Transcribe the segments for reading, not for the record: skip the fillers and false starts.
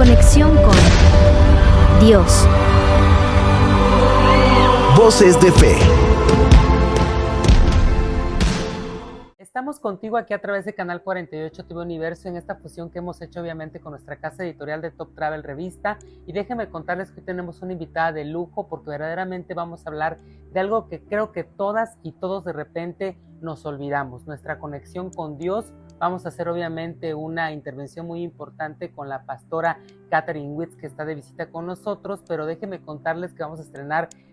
conexión con Dios. Voces de Fe. Estamos contigo aquí a través de Canal 48 TV Universo en esta fusión que hemos hecho obviamente con nuestra casa editorial de Top Travel Revista, y déjenme contarles que hoy tenemos una invitada de lujo porque verdaderamente vamos a hablar de algo que creo que todas y todos de repente nos olvidamos, nuestra conexión con Dios. Vamos a hacer obviamente una intervención muy importante con la pastora Catherine Witz, que está de visita con nosotros, pero déjenme contarles que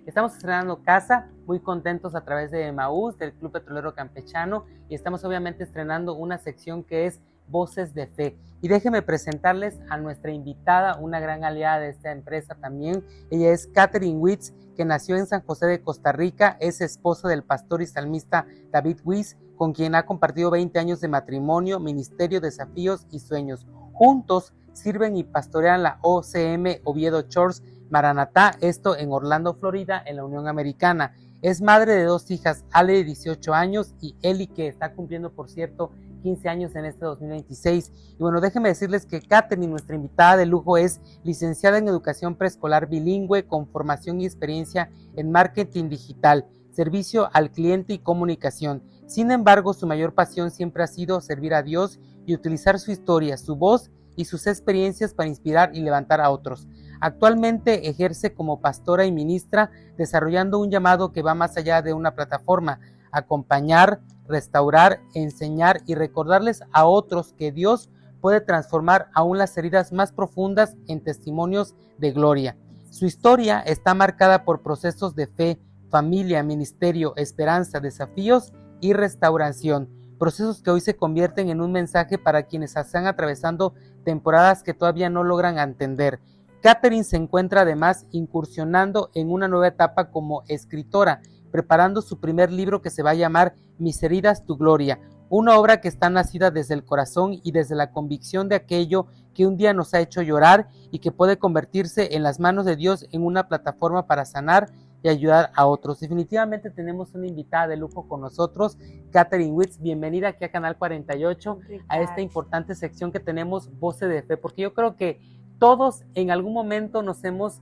estamos estrenando casa, muy contentos a través de Emaús, del Club Petrolero Campechano, y estamos obviamente estrenando una sección que es Voces de Fe. Y déjenme presentarles a nuestra invitada, una gran aliada de esta empresa también. Ella es Catherine Witz, que nació en San José de Costa Rica, es esposa del pastor y salmista David Witz, con quien ha compartido 20 años de matrimonio, ministerio, desafíos y sueños. Juntos sirven y pastorean la OCM Oviedo Church Maranatá, esto en Orlando, Florida, en la Unión Americana. Es madre de 2 hijas, Ale de 18 años y Eli, que está cumpliendo, por cierto, 15 años en este 2026. Y bueno, déjenme decirles que Catherine, nuestra invitada de lujo, es licenciada en educación preescolar bilingüe con formación y experiencia en marketing digital, servicio al cliente y comunicación. Sin embargo, su mayor pasión siempre ha sido servir a Dios y utilizar su historia, su voz y sus experiencias para inspirar y levantar a otros. Actualmente ejerce como pastora y ministra, desarrollando un llamado que va más allá de una plataforma: acompañar, restaurar, enseñar y recordarles a otros que Dios puede transformar aún las heridas más profundas en testimonios de gloria. Su historia está marcada por procesos de fe, familia, ministerio, esperanza, desafíos y restauración, procesos que hoy se convierten en un mensaje para quienes están atravesando temporadas que todavía no logran entender. Catherine se encuentra además incursionando en una nueva etapa como escritora, preparando su primer libro que se va a llamar Mis heridas, tu gloria, una obra que está nacida desde el corazón y desde la convicción de aquello que un día nos ha hecho llorar y que puede convertirse en las manos de Dios en una plataforma para sanar y ayudar a otros. Definitivamente tenemos una invitada de lujo con nosotros, Catherine Witz. Bienvenida aquí a Canal 48, a esta importante sección que tenemos, Voces de Fe, porque yo creo que todos en algún momento nos hemos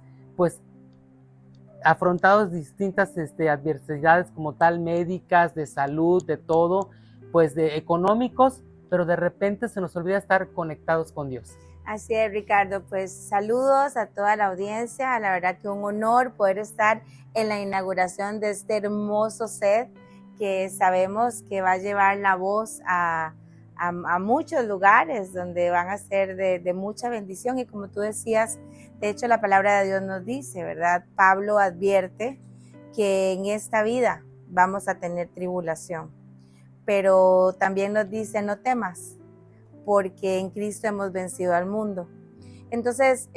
afrontado distintas adversidades como tal, médicas, de salud, de todo, de económicos, pero de repente se nos olvida estar conectados con Dios. Así es, Ricardo, pues saludos a toda la audiencia. La verdad que un honor poder estar en la inauguración de este hermoso set que sabemos que va a llevar la voz a muchos lugares donde van a ser de mucha bendición. Y como tú decías, de hecho la palabra de Dios nos dice, ¿verdad? Pablo advierte que en esta vida vamos a tener tribulación, pero también nos dice: no temas, porque en Cristo hemos vencido al mundo. Entonces,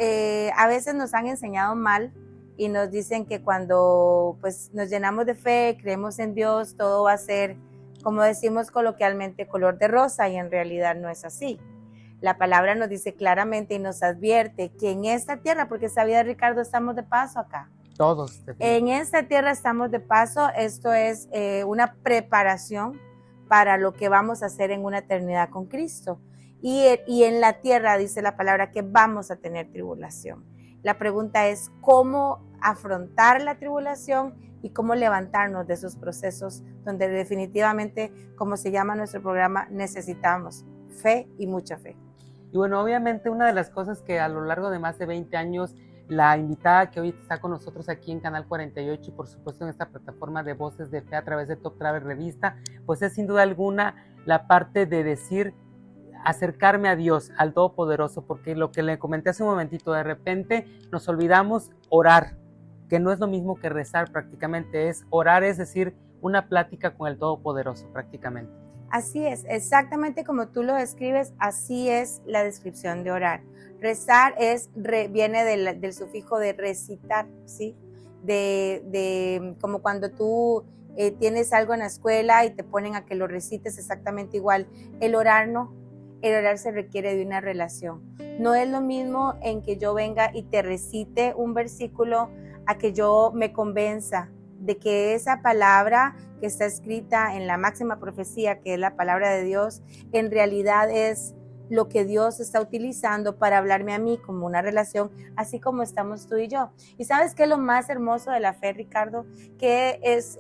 a veces nos han enseñado mal y nos dicen que cuando nos llenamos de fe, creemos en Dios, todo va a ser, como decimos coloquialmente, color de rosa, y en realidad no es así. La palabra nos dice claramente y nos advierte que en esta tierra, porque sabía, Ricardo, estamos de paso acá. Todos. En esta tierra estamos de paso. Esto es una preparación para lo que vamos a hacer en una eternidad con Cristo. Y en la tierra dice la palabra que vamos a tener tribulación. La pregunta es cómo afrontar la tribulación y cómo levantarnos de esos procesos donde definitivamente, como se llama nuestro programa, necesitamos fe y mucha fe. Y bueno, obviamente una de las cosas que a lo largo de más de 20 años, la invitada que hoy está con nosotros aquí en Canal 48 y por supuesto en esta plataforma de Voces de Fe a través de Top Travel Revista, pues es sin duda alguna la parte de decir, acercarme a Dios, al Todopoderoso, porque lo que le comenté hace un momentito, de repente nos olvidamos orar, que no es lo mismo que rezar prácticamente, es orar, es decir, una plática con el Todopoderoso prácticamente. Así es, exactamente como tú lo describes, así es la descripción de orar. Rezar viene del sufijo de recitar, ¿sí? Como cuando tú tienes algo en la escuela y te ponen a que lo recites exactamente igual. El orar no. El orar se requiere de una relación. No es lo mismo en que yo venga y te recite un versículo a que yo me convenza de que esa palabra que está escrita en la máxima profecía, que es la palabra de Dios, en realidad es lo que Dios está utilizando para hablarme a mí como una relación, así como estamos tú y yo. ¿Y sabes qué es lo más hermoso de la fe, Ricardo? ¿Qué es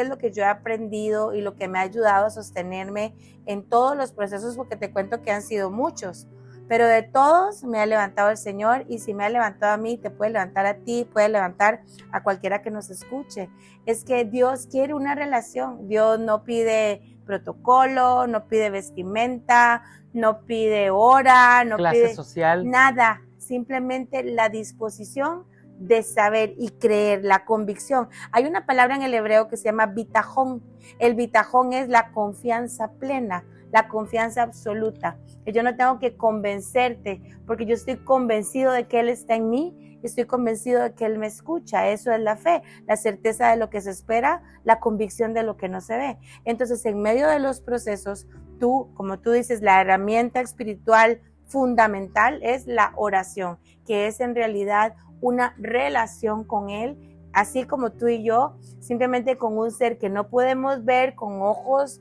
lo que yo he aprendido y lo que me ha ayudado a sostenerme en todos los procesos? Porque te cuento que han sido muchos, pero de todos me ha levantado el Señor, y si me ha levantado a mí, te puede levantar a ti, puede levantar a cualquiera que nos escuche. Es que Dios quiere una relación. Dios no pide protocolo, no pide vestimenta, no pide hora, no clase pide social, nada, simplemente la disposición de saber y creer, la convicción. Hay una palabra en el hebreo que se llama bitajón. El bitajón es la confianza plena, la confianza absoluta. Yo no tengo que convencerte, porque yo estoy convencido de que Él está en mí, estoy convencido de que Él me escucha. Eso es la fe, la certeza de lo que se espera, la convicción de lo que no se ve. Entonces, en medio de los procesos, tú, como tú dices, la herramienta espiritual fundamental es la oración, que es en realidad una relación con Él, así como tú y yo, simplemente con un ser que no podemos ver con ojos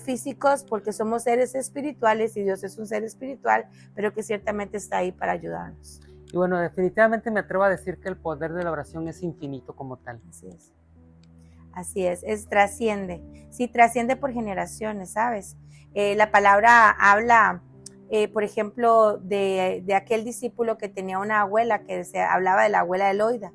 físicos, porque somos seres espirituales y Dios es un ser espiritual, pero que ciertamente está ahí para ayudarnos. y bueno, definitivamente me atrevo a decir que el poder de la oración es infinito como tal. Así es, trasciende, sí, trasciende por generaciones, ¿sabes? La palabra habla, por ejemplo, de aquel discípulo que tenía una abuela, que se hablaba de la abuela Eloida.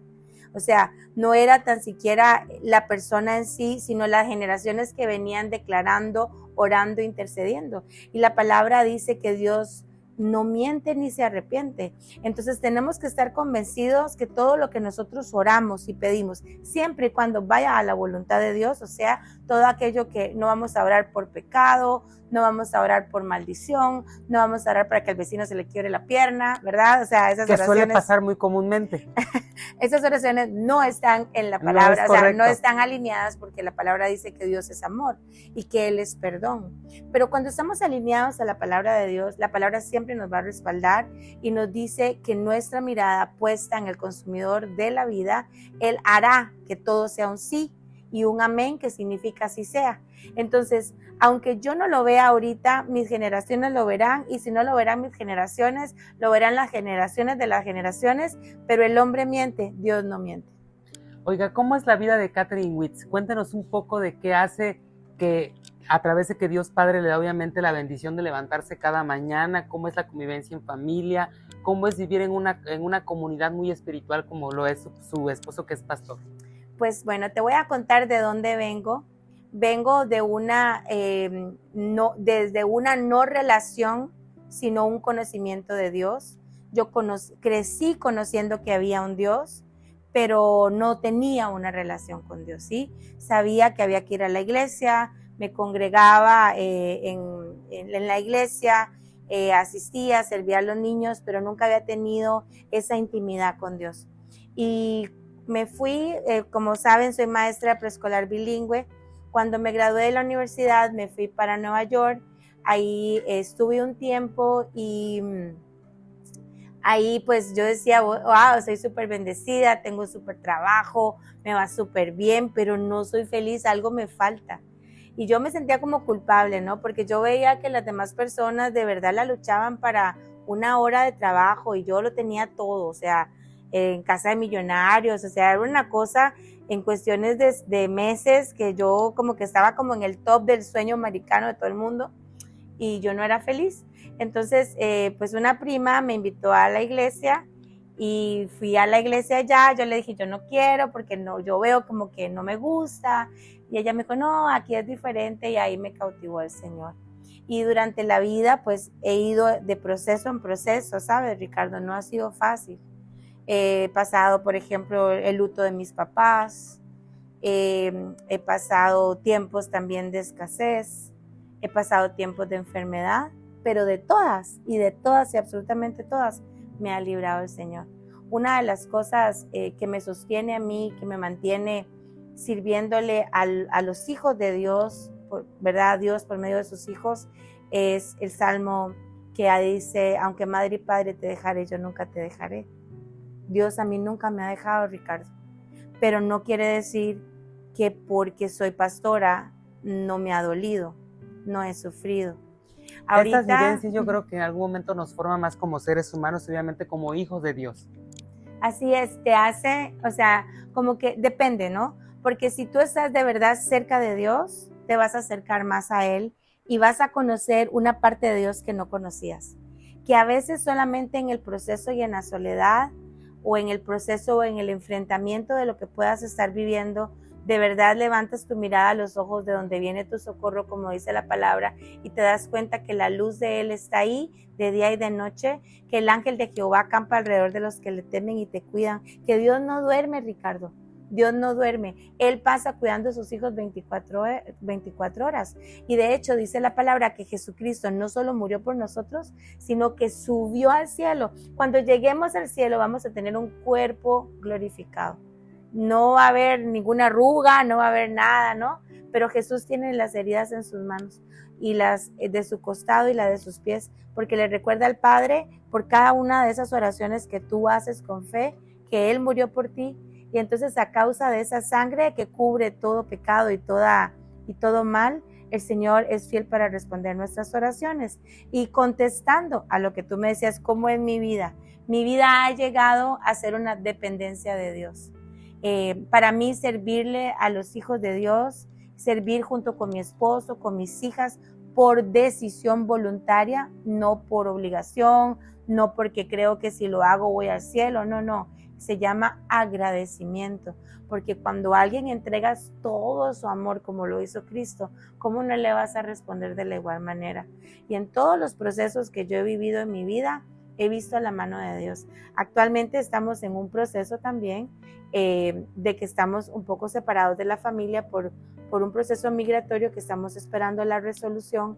O sea, no era tan siquiera la persona en sí, sino las generaciones que venían declarando, orando, intercediendo. Y la palabra dice que Dios no miente ni se arrepiente. Entonces tenemos que estar convencidos que todo lo que nosotros oramos y pedimos, siempre y cuando vaya a la voluntad de Dios, o sea, todo aquello que no vamos a orar por pecado, no vamos a orar por maldición, no vamos a orar para que al vecino se le quiebre la pierna, ¿verdad? O sea, esas oraciones suele pasar muy comúnmente. Esas oraciones no están en la palabra, o sea, no están alineadas, porque la palabra dice que Dios es amor y que Él es perdón. Pero cuando estamos alineados a la palabra de Dios, la palabra siempre nos va a respaldar y nos dice que nuestra mirada puesta en el consumidor de la vida, Él hará que todo sea un sí y un amén, que significa así sea. Entonces, aunque yo no lo vea ahorita, mis generaciones lo verán, y si no lo verán mis generaciones, lo verán las generaciones de las generaciones, pero el hombre miente, Dios no miente. Oiga, ¿cómo es la vida de Katherine Witz? Cuéntenos un poco de qué hace, que a través de que Dios Padre le da obviamente la bendición de levantarse cada mañana, cómo es la convivencia en familia, cómo es vivir en una comunidad muy espiritual como lo es su esposo, que es pastor. Pues bueno, te voy a contar de dónde vengo. Vengo de desde una no relación, sino un conocimiento de Dios. Yo crecí conociendo que había un Dios, pero no tenía una relación con Dios, ¿sí? Sabía que había que ir a la iglesia, me congregaba en la iglesia, asistía, servía a los niños, pero nunca había tenido esa intimidad con Dios. Y me fui, como saben, soy maestra preescolar bilingüe. Cuando me gradué de la universidad, me fui para Nueva York. Ahí estuve un tiempo y ahí pues yo decía, wow, soy súper bendecida, tengo súper trabajo, me va súper bien, pero no soy feliz, algo me falta. Y yo me sentía como culpable, ¿no? Porque yo veía que las demás personas de verdad la luchaban para una hora de trabajo y yo lo tenía todo, o sea, en casa de millonarios, o sea, era una cosa en cuestiones de meses que yo como que estaba como en el top del sueño americano de todo el mundo, y yo no era feliz. Entonces, pues una prima me invitó a la iglesia y fui a la iglesia allá. Yo le dije, yo no quiero porque no, yo veo como que no me gusta. Y ella me dijo, no, aquí es diferente, y ahí me cautivó el Señor. Y durante la vida, pues he ido de proceso en proceso, ¿sabes, Ricardo? No ha sido fácil. He pasado, por ejemplo, el luto de mis papás. He pasado tiempos también de escasez. He pasado tiempos de enfermedad, pero de todas y absolutamente todas me ha librado el Señor. Una de las cosas que me sostiene a mí, que me mantiene sirviéndole a los hijos de Dios, ¿verdad? Dios por medio de sus hijos, es el Salmo que dice, aunque madre y padre te dejaré, yo nunca te dejaré. Dios a mí nunca me ha dejado, Ricardo, pero no quiere decir que porque soy pastora no me ha dolido, no he sufrido. Estas vivencias yo creo que en algún momento nos forman más como seres humanos, obviamente como hijos de Dios. Así es, te hace, o sea, como que depende, ¿no? Porque si tú estás de verdad cerca de Dios, te vas a acercar más a Él y vas a conocer una parte de Dios que no conocías. Que a veces solamente en el proceso y en la soledad, o en el proceso o en el enfrentamiento de lo que puedas estar viviendo, de verdad levantas tu mirada a los ojos de donde viene tu socorro, como dice la palabra, y te das cuenta que la luz de Él está ahí de día y de noche, que el ángel de Jehová acampa alrededor de los que le temen y te cuidan, que Dios no duerme, Ricardo. Dios no duerme, Él pasa cuidando a sus hijos 24 horas. Y de hecho dice la palabra que Jesucristo no solo murió por nosotros, sino que subió al cielo. Cuando lleguemos al cielo vamos a tener un cuerpo glorificado. No va a haber ninguna arruga, no va a haber nada, ¿no? Pero Jesús tiene las heridas en sus manos y las de su costado y la de sus pies, porque le recuerda al Padre por cada una de esas oraciones que tú haces con fe, que Él murió por ti. Y entonces a causa de esa sangre que cubre todo pecado y todo mal, el Señor es fiel para responder nuestras oraciones. Y contestando a lo que tú me decías, ¿cómo es mi vida? Mi vida ha llegado a ser una dependencia de Dios. Para mí servirle a los hijos de Dios, servir junto con mi esposo, con mis hijas, por decisión voluntaria, no por obligación, no porque creo que si lo hago voy al cielo, no. Se llama agradecimiento, porque cuando alguien entregas todo su amor como lo hizo Cristo, ¿cómo no le vas a responder de la igual manera? Y en todos los procesos que yo he vivido en mi vida, he visto la mano de Dios. Actualmente estamos en un proceso también de que estamos un poco separados de la familia por un proceso migratorio que estamos esperando la resolución,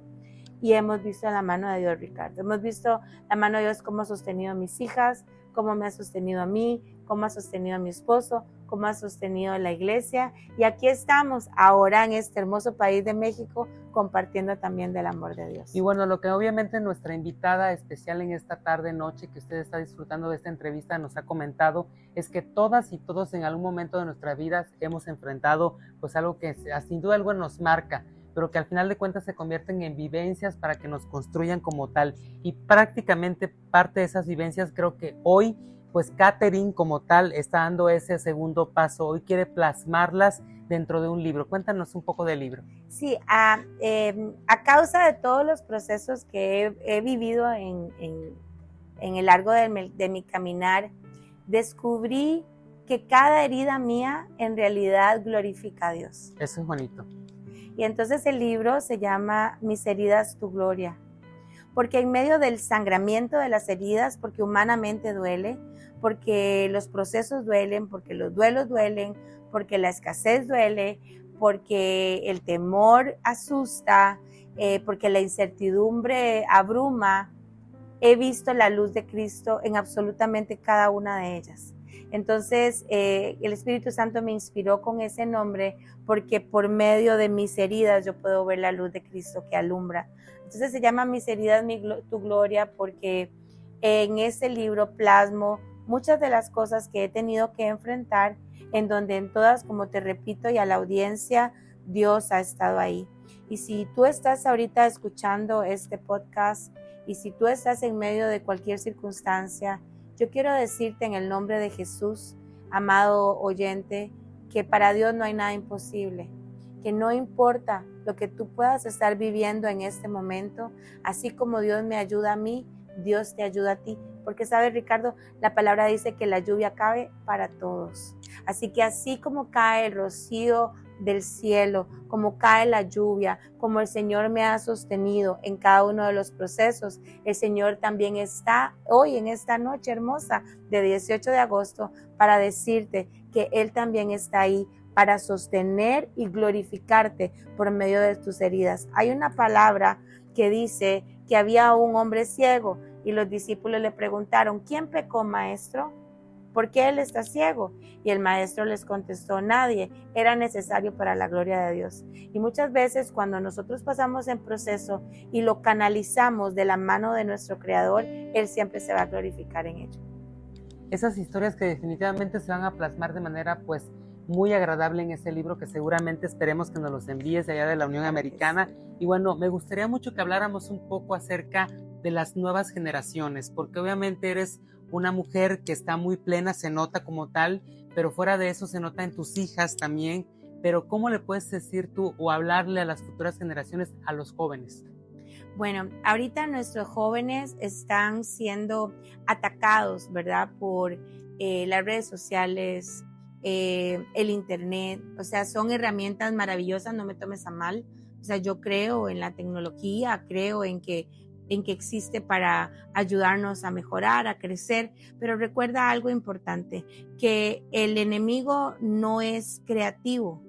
y hemos visto la mano de Dios, Ricardo. Hemos visto la mano de Dios, cómo ha sostenido a mis hijas, cómo me ha sostenido a mí, cómo ha sostenido a mi esposo, cómo ha sostenido a la iglesia. Y aquí estamos ahora en este hermoso país de México compartiendo también del amor de Dios. Y bueno, lo que obviamente nuestra invitada especial en esta tarde, noche, que usted está disfrutando de esta entrevista, nos ha comentado, es que todas y todos en algún momento de nuestras vidas hemos enfrentado pues algo que sin duda algo nos marca, pero que al final de cuentas se convierten en vivencias para que nos construyan como tal. Y prácticamente parte de esas vivencias creo que hoy, pues Catherine como tal está dando ese segundo paso. Hoy quiere plasmarlas dentro de un libro. Cuéntanos un poco del libro. Sí, a causa de todos los procesos que he vivido en el largo de mi caminar, descubrí que cada herida mía en realidad glorifica a Dios. Eso es bonito. Y entonces el libro se llama Mis heridas, tu gloria. Porque en medio del sangramiento de las heridas, porque humanamente duele, porque los procesos duelen, porque los duelos duelen, porque la escasez duele, porque el temor asusta, porque la incertidumbre abruma, he visto la luz de Cristo en absolutamente cada una de ellas. Entonces, el Espíritu Santo me inspiró con ese nombre porque por medio de mis heridas yo puedo ver la luz de Cristo que alumbra. Entonces se llama Mis heridas, tu gloria, porque en ese libro plasmo muchas de las cosas que he tenido que enfrentar, en donde en todas, como te repito, y a la audiencia, Dios ha estado ahí. Y si tú estás ahorita escuchando este podcast y si tú estás en medio de cualquier circunstancia, yo quiero decirte en el nombre de Jesús, amado oyente, que para Dios no hay nada imposible, que no importa lo que tú puedas estar viviendo en este momento, así como Dios me ayuda a mí, Dios te ayuda a ti. Porque sabes, Ricardo, la palabra dice que la lluvia cae para todos. Así que así como cae el rocío del cielo, como cae la lluvia, como el Señor me ha sostenido en cada uno de los procesos, el Señor también está hoy en esta noche hermosa de 18 de agosto para decirte que Él también está ahí para sostener y glorificarte por medio de tus heridas. Hay una palabra que dice que había un hombre ciego y los discípulos le preguntaron, ¿quién pecó, maestro? ¿Por qué él está ciego? Y el maestro les contestó, nadie, era necesario para la gloria de Dios. Y muchas veces cuando nosotros pasamos en proceso y lo canalizamos de la mano de nuestro Creador, Él siempre se va a glorificar en ello. Esas historias que definitivamente se van a plasmar de manera pues muy agradable en ese libro que seguramente esperemos que nos los envíes de allá de la Unión Americana. Y bueno, me gustaría mucho que habláramos un poco acerca de las nuevas generaciones, porque obviamente eres una mujer que está muy plena, se nota como tal, pero fuera de eso se nota en tus hijas también. Pero ¿cómo le puedes decir tú o hablarle a las futuras generaciones, a los jóvenes? Bueno, ahorita nuestros jóvenes están siendo atacados, ¿verdad? Por las redes sociales, el internet, o sea, son herramientas maravillosas, no me tomes a mal. O sea, yo creo en la tecnología, creo en que existe para ayudarnos a mejorar, a crecer, pero recuerda algo importante, que el enemigo no es creativo.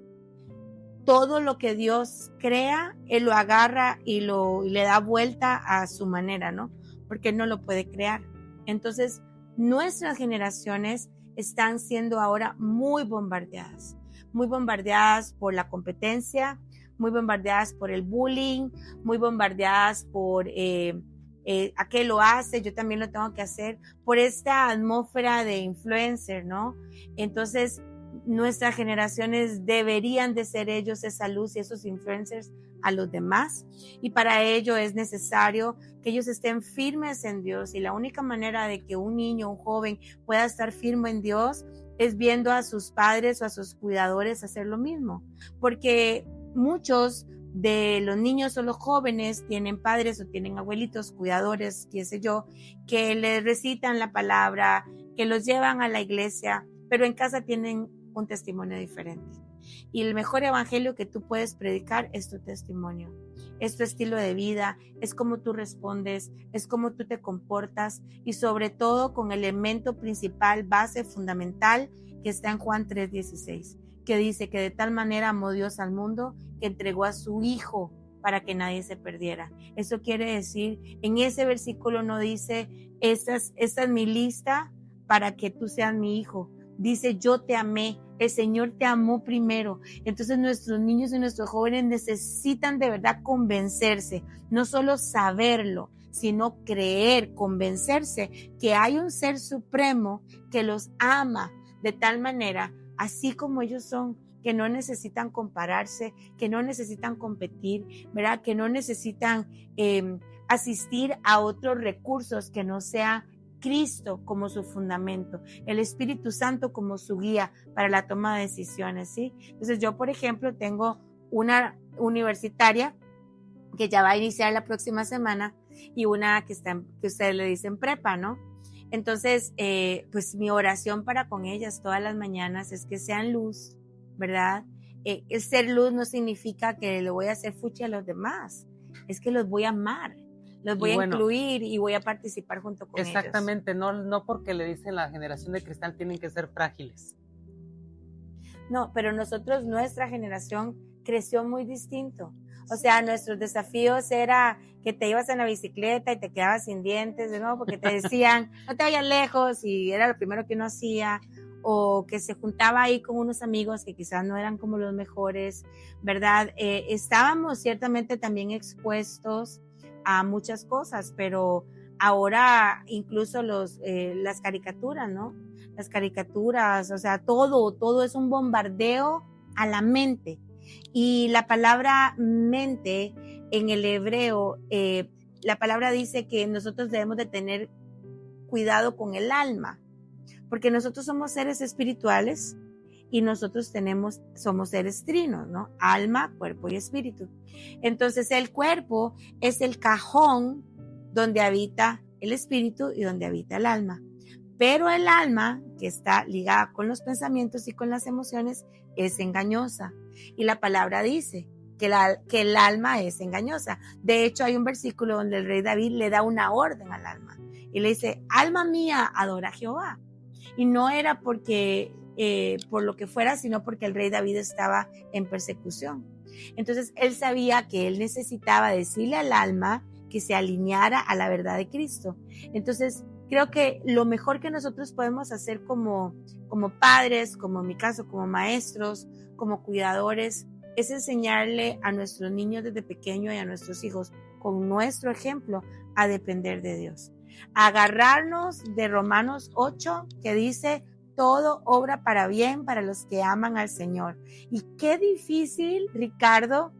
Todo lo que Dios crea, Él lo agarra y le da vuelta a su manera, ¿no? Porque Él no lo puede crear. Entonces, nuestras generaciones están siendo ahora muy bombardeadas por la competencia, muy bombardeadas por el bullying, muy bombardeadas por a qué lo hace, yo también lo tengo que hacer, por esta atmósfera de influencer, ¿no? Entonces, nuestras generaciones deberían de ser ellos esa luz y esos influencers a los demás, y para ello es necesario que ellos estén firmes en Dios, y la única manera de que un niño, un joven pueda estar firme en Dios es viendo a sus padres o a sus cuidadores hacer lo mismo, porque muchos de los niños o los jóvenes tienen padres o tienen abuelitos, cuidadores, qué sé yo, que les recitan la palabra, que los llevan a la iglesia, pero en casa tienen un testimonio diferente. Y el mejor evangelio que tú puedes predicar es tu testimonio, es tu estilo de vida, es cómo tú respondes, es cómo tú te comportas, y sobre todo con el elemento principal, base, fundamental, que está en Juan 3:16, que dice que de tal manera amó Dios al mundo que entregó a su Hijo para que nadie se perdiera. Eso quiere decir, en ese versículo no dice, esta es mi lista para que tú seas mi hijo. Dice, yo te amé, el Señor te amó primero. Entonces nuestros niños y nuestros jóvenes necesitan de verdad convencerse, no solo saberlo, sino creer, convencerse que hay un ser supremo que los ama de tal manera, así como ellos son, que no necesitan compararse, que no necesitan competir, ¿verdad? Que no necesitan asistir a otros recursos que no sea Cristo como su fundamento, el Espíritu Santo como su guía para la toma de decisiones, ¿sí? Entonces yo, por ejemplo, tengo una universitaria que ya va a iniciar la próxima semana y una que ustedes le dicen prepa, ¿no? Entonces, pues mi oración para con ellas todas las mañanas es que sean luz, ¿verdad? El ser luz no significa que le voy a hacer fuchi a los demás, es que los voy a amar, los voy a incluir y voy a participar junto con ellos. Exactamente, no porque le dicen la generación de cristal tienen que ser frágiles. No, pero nuestra generación creció muy distinto. O sea, nuestros desafíos era que te ibas en la bicicleta y te quedabas sin dientes, ¿no? Porque te decían, no te vayas lejos, y era lo primero que uno hacía, o que se juntaba ahí con unos amigos que quizás no eran como los mejores, ¿verdad? Estábamos ciertamente también expuestos a muchas cosas, pero ahora incluso las caricaturas, ¿no? Las caricaturas, o sea, todo es un bombardeo a la mente. Y la palabra mente en el hebreo, la palabra dice que nosotros debemos de tener cuidado con el alma, porque nosotros somos seres espirituales y nosotros somos seres trinos, ¿no? Alma, cuerpo y espíritu. Entonces el cuerpo es el cajón donde habita el espíritu y donde habita el alma. Pero el alma, que está ligada con los pensamientos y con las emociones, es engañosa. Y la palabra dice que el alma es engañosa. De hecho, hay un versículo donde el rey David le da una orden al alma y le dice, alma mía, adora a Jehová. Y no era porque por lo que fuera, sino porque el rey David estaba en persecución. Entonces él sabía que él necesitaba decirle al alma que se alineara a la verdad de Cristo. Entonces creo que lo mejor que nosotros podemos hacer como padres, como en mi caso, como maestros, como cuidadores, es enseñarle a nuestros niños desde pequeño y a nuestros hijos, con nuestro ejemplo, a depender de Dios. Agarrarnos de Romanos 8, que dice, todo obra para bien para los que aman al Señor. Y qué difícil, Ricardo,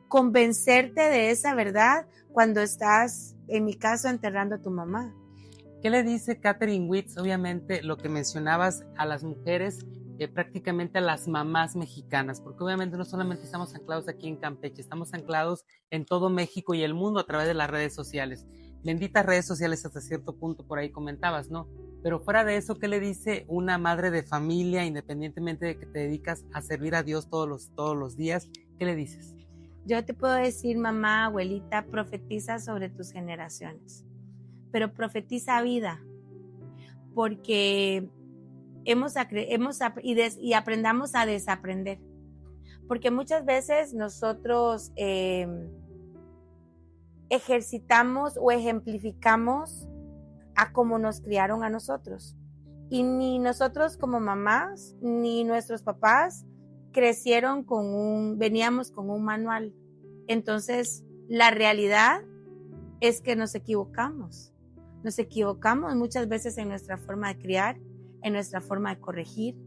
convencerte de esa verdad cuando estás, en mi caso, enterrando a tu mamá. ¿Qué le dice Catherine Witz? Obviamente lo que mencionabas a las mujeres, prácticamente a las mamás mexicanas, porque obviamente no solamente estamos anclados aquí en Campeche, estamos anclados en todo México y el mundo a través de las redes sociales. Benditas redes sociales hasta cierto punto, por ahí comentabas, ¿no? Pero fuera de eso, ¿qué le dice una madre de familia, independientemente de que te dedicas a servir a Dios todos los días? ¿Qué le dices? Yo te puedo decir, mamá, abuelita, profetiza sobre tus generaciones, pero profetiza vida, porque y aprendamos a desaprender, porque muchas veces nosotros ejercitamos o ejemplificamos a cómo nos criaron a nosotros, y ni nosotros como mamás ni nuestros papás veníamos con un manual. Entonces la realidad es que nos equivocamos muchas veces en nuestra forma de criar, en nuestra forma de corregir,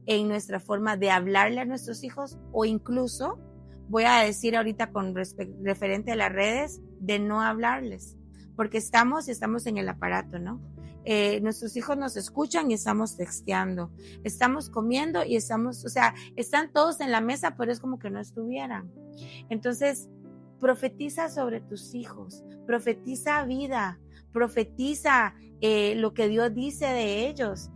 en nuestra forma de hablarle a nuestros hijos, o incluso, voy a decir ahorita referente a las redes, de no hablarles, porque estamos en el aparato, ¿no? Nuestros hijos nos escuchan y estamos texteando, estamos comiendo y están todos en la mesa, pero es como que no estuvieran. Entonces, profetiza sobre tus hijos, profetiza vida, profetiza lo que Dios dice de ellos.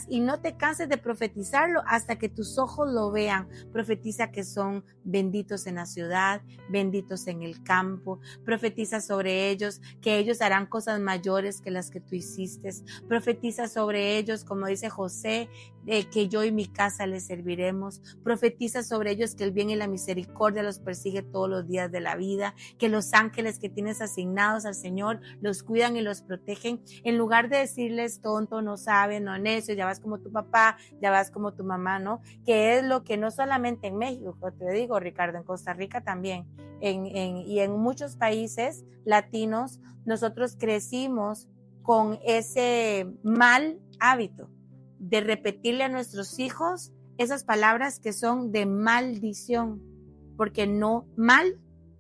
Y no te canses de profetizarlo hasta que tus ojos lo vean. Profetiza que son benditos en la ciudad, benditos en el campo. Profetiza sobre ellos que ellos harán cosas mayores que las que tú hiciste. Profetiza sobre ellos, como dice José, que yo y mi casa les serviremos. Profetiza sobre ellos que el bien y la misericordia los persigue todos los días de la vida, que los ángeles que tienes asignados al Señor los cuidan y los protegen. En lugar de decirles tonto, no sabe, no necio, ya vas como tu papá, ya vas como tu mamá, ¿no? Que es lo que no solamente en México, te digo, Ricardo, en Costa Rica también, y en muchos países latinos, nosotros crecimos con ese mal hábito de repetirle a nuestros hijos esas palabras que son de maldición, porque no,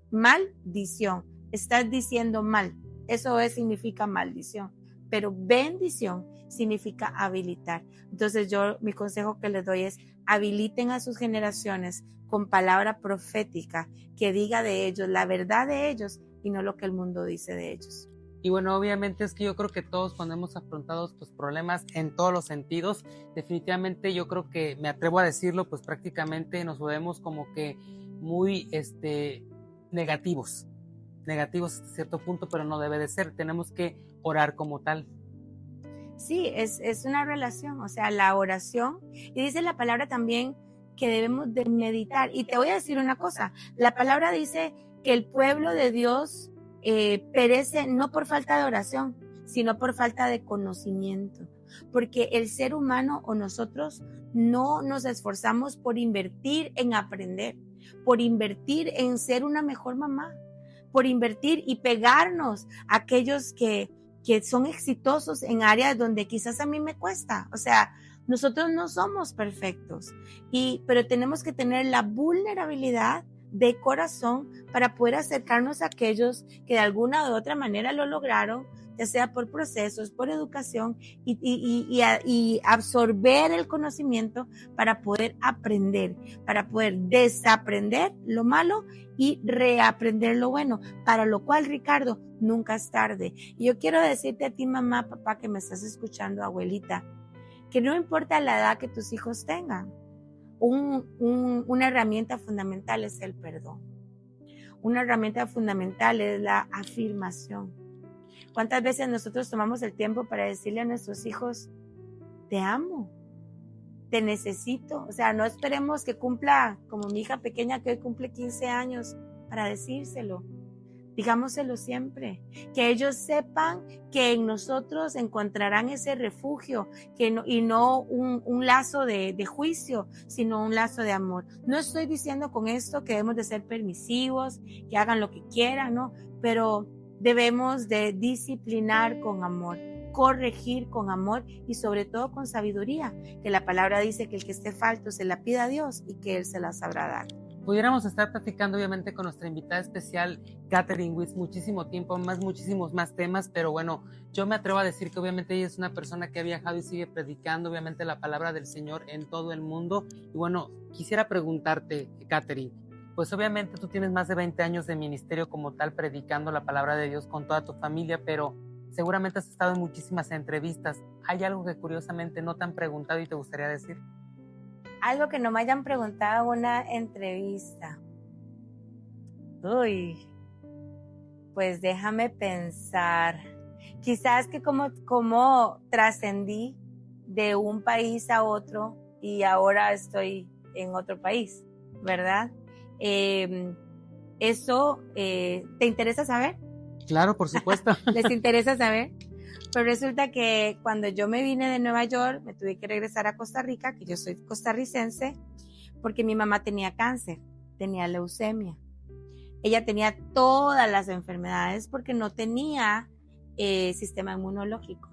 maldición, estás diciendo mal, eso significa maldición, pero bendición significa habilitar. Entonces mi consejo que les doy es: habiliten a sus generaciones con palabra profética que diga de ellos la verdad de ellos y no lo que el mundo dice de ellos. Y bueno, obviamente es que yo creo que todos cuando hemos afrontado estos problemas en todos los sentidos, definitivamente yo creo que, me atrevo a decirlo, pues prácticamente nos volvemos como que muy negativos hasta cierto punto, pero no debe de ser, tenemos que orar como tal. Sí, es una relación, o sea, la oración, y dice la palabra también que debemos de meditar. Y te voy a decir una cosa, la palabra dice que el pueblo de Dios perece no por falta de oración, sino por falta de conocimiento, porque el ser humano o nosotros no nos esforzamos por invertir en aprender, por invertir en ser una mejor mamá, por invertir y pegarnos a aquellos que son exitosos en áreas donde quizás a mí me cuesta. O sea, nosotros no somos perfectos, pero tenemos que tener la vulnerabilidad de corazón para poder acercarnos a aquellos que de alguna u otra manera lo lograron, ya sea por procesos, por educación, y absorber el conocimiento para poder aprender, para poder desaprender lo malo y reaprender lo bueno, para lo cual, Ricardo, nunca es tarde. Y yo quiero decirte a ti, mamá, papá, que me estás escuchando, abuelita, que no importa la edad que tus hijos tengan, una herramienta fundamental es el perdón. Una herramienta fundamental es la afirmación. ¿Cuántas veces nosotros tomamos el tiempo para decirle a nuestros hijos: te amo, te necesito? O sea, no esperemos que cumpla, como mi hija pequeña que hoy cumple 15 años, para decírselo. Digámoselo siempre, que ellos sepan que en nosotros encontrarán ese refugio, y no un lazo de juicio, sino un lazo de amor. No estoy diciendo con esto que debemos de ser permisivos, que hagan lo que quieran, ¿no? Pero debemos de disciplinar con amor, corregir con amor y sobre todo con sabiduría, que la palabra dice que el que esté falto se la pida a Dios y que Él se la sabrá dar. Pudiéramos estar platicando obviamente con nuestra invitada especial, Catherine Witz, muchísimo tiempo, muchísimos más temas, pero bueno, yo me atrevo a decir que obviamente ella es una persona que ha viajado y sigue predicando obviamente la palabra del Señor en todo el mundo. Y bueno, quisiera preguntarte, Catherine, pues obviamente tú tienes más de 20 años de ministerio como tal, predicando la palabra de Dios con toda tu familia, pero seguramente has estado en muchísimas entrevistas. ¿Hay algo que curiosamente no te han preguntado y te gustaría decir? Algo que no me hayan preguntado en una entrevista. Uy, pues déjame pensar. Quizás que como trascendí de un país a otro y ahora estoy en otro país, ¿verdad? ¿Eso te interesa saber? Claro, por supuesto. ¿Les interesa saber? Pero resulta que cuando yo me vine de Nueva York, me tuve que regresar a Costa Rica, que yo soy costarricense, porque mi mamá tenía cáncer, tenía leucemia. Ella tenía todas las enfermedades porque no tenía sistema inmunológico.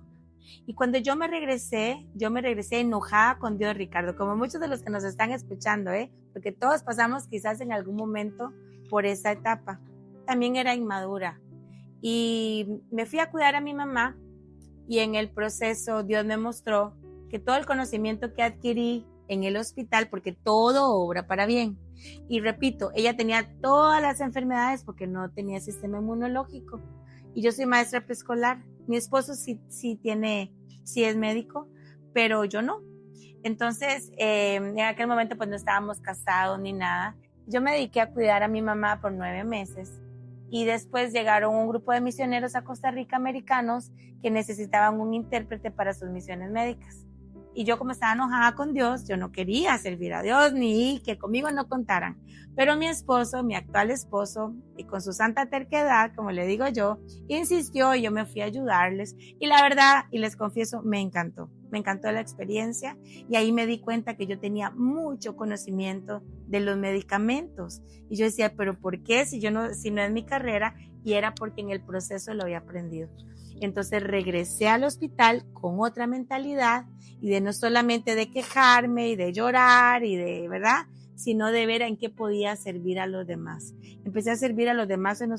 Y cuando yo me regresé enojada con Dios, Ricardo, como muchos de los que nos están escuchando, porque todos pasamos quizás en algún momento por esa etapa. También era inmadura. Y me fui a cuidar a mi mamá. Y en el proceso Dios me mostró que todo el conocimiento que adquirí en el hospital, porque todo obra para bien. Y repito, ella tenía todas las enfermedades porque no tenía sistema inmunológico. Y yo soy maestra preescolar. Mi esposo sí es médico, pero yo no. Entonces, en aquel momento pues no estábamos casados ni nada. Yo me dediqué a cuidar a mi mamá por 9 meses. Y después llegaron un grupo de misioneros a Costa Rica, americanos, que necesitaban un intérprete para sus misiones médicas. Y yo, como estaba enojada con Dios, yo no quería servir a Dios ni que conmigo no contaran. Pero mi esposo, mi actual esposo, y con su santa terquedad, como le digo yo, insistió y yo me fui a ayudarles. Y la verdad, y les confieso, me encantó la experiencia. Y ahí me di cuenta que yo tenía mucho conocimiento de los medicamentos. Y yo decía, pero ¿por qué? Si no es mi carrera. Y era porque en el proceso lo había aprendido. Entonces regresé al hospital con otra mentalidad y de no solamente de quejarme y de llorar y de, ¿verdad?, sino de ver en qué podía servir a los demás. Empecé a servir a los demás en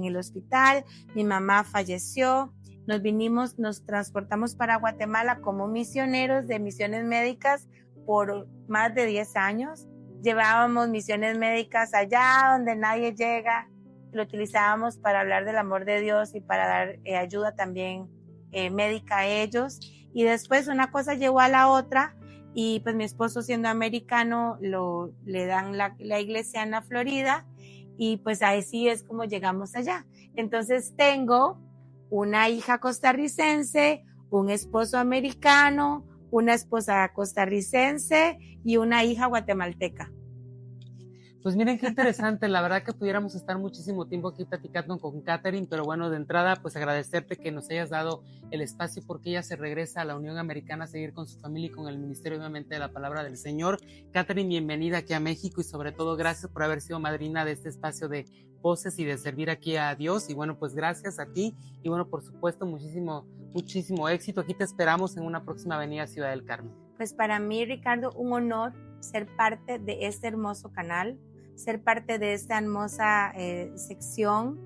el hospital. Mi mamá falleció. Nos transportamos para Guatemala como misioneros de misiones médicas por más de 10 años. Llevábamos misiones médicas allá donde nadie llega. Lo utilizábamos para hablar del amor de Dios y para dar ayuda también médica a ellos. Y después una cosa llevó a la otra y pues mi esposo, siendo americano, le dan la iglesia en la Florida y pues así es como llegamos allá. Entonces tengo una hija costarricense, un esposo americano, una esposa costarricense y una hija guatemalteca. Pues miren qué interesante, la verdad que pudiéramos estar muchísimo tiempo aquí platicando con Catherine, pero bueno, de entrada pues agradecerte que nos hayas dado el espacio porque ella se regresa a la Unión Americana a seguir con su familia y con el ministerio obviamente de la palabra del Señor. Catherine, bienvenida aquí a México y sobre todo gracias por haber sido madrina de este espacio de voces y de servir aquí a Dios y bueno, pues gracias a ti y bueno, por supuesto muchísimo éxito. Aquí te esperamos en una próxima avenida Ciudad del Carmen. Pues para mí, Ricardo, un honor ser parte de este hermoso canal, ser parte de esta hermosa sección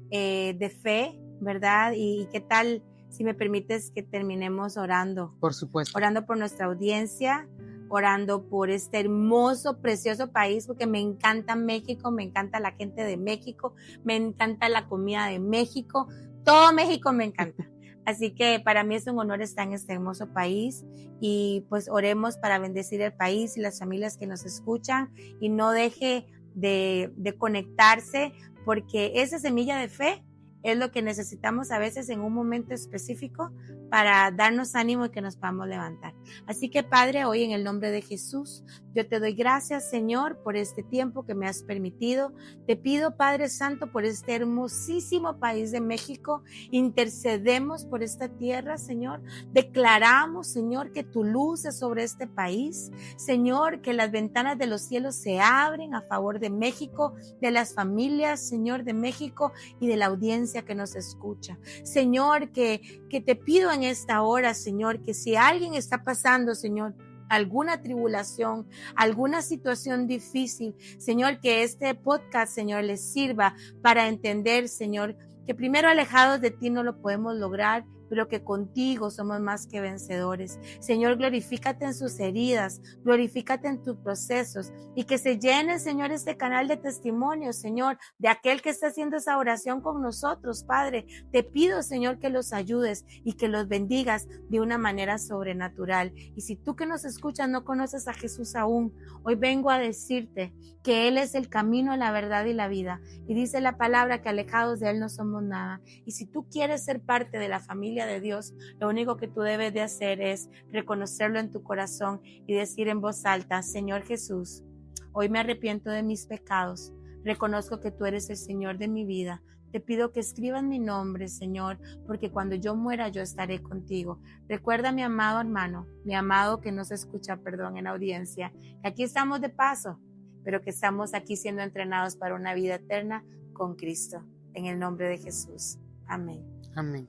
de fe, ¿verdad? Y qué tal, si me permites, que terminemos orando. Por supuesto. Orando por nuestra audiencia, orando por este hermoso, precioso país, porque me encanta México, me encanta la gente de México, me encanta la comida de México, todo México me encanta. Así que para mí es un honor estar en este hermoso país y pues oremos para bendecir el país y las familias que nos escuchan y no deje de conectarse, porque esa semilla de fe es lo que necesitamos a veces en un momento específico para darnos ánimo y que nos podamos levantar. Así que Padre, hoy en el nombre de Jesús, yo te doy gracias, Señor, por este tiempo que me has permitido. Te pido, Padre Santo, por este hermosísimo país de México. Intercedemos por esta tierra, Señor. Declaramos, Señor, que tu luz es sobre este país. Señor, que las ventanas de los cielos se abren a favor de México, de las familias, Señor, de México y de la audiencia que nos escucha. Señor, que te pido en en esta hora, Señor, que si alguien está pasando, Señor, alguna tribulación, alguna situación difícil, Señor, que este podcast, Señor, les sirva para entender, Señor, que primero alejados de ti no lo podemos lograr, pero que contigo somos más que vencedores. Señor, glorifícate en sus heridas, glorifícate en tus procesos y que se llene, Señor, este canal de testimonios, Señor, de aquel que está haciendo esa oración con nosotros, Padre. Te pido, Señor, que los ayudes y que los bendigas de una manera sobrenatural. Y si tú que nos escuchas no conoces a Jesús aún, hoy vengo a decirte que Él es el camino, la verdad y la vida. Y dice la palabra que alejados de Él no somos nada. Y si tú quieres ser parte de la familia de Dios, lo único que tú debes de hacer es reconocerlo en tu corazón y decir en voz alta: Señor Jesús, hoy me arrepiento de mis pecados, reconozco que tú eres el Señor de mi vida. Te pido que escribas mi nombre, Señor, porque cuando yo muera yo estaré contigo. Recuerda, mi amado hermano, mi amado que nos escucha, en audiencia, que aquí estamos de paso, pero que estamos aquí siendo entrenados para una vida eterna con Cristo. En el nombre de Jesús. Amén. Amén.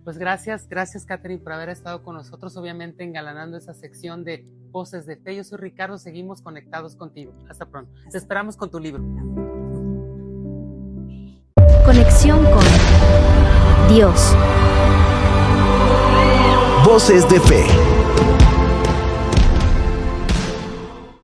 Pues gracias Catherine por haber estado con nosotros, obviamente engalanando esa sección de Voces de Fe. Yo soy Ricardo, seguimos conectados contigo. Hasta pronto. Te esperamos con tu libro. Conexión con Dios. Voces de Fe.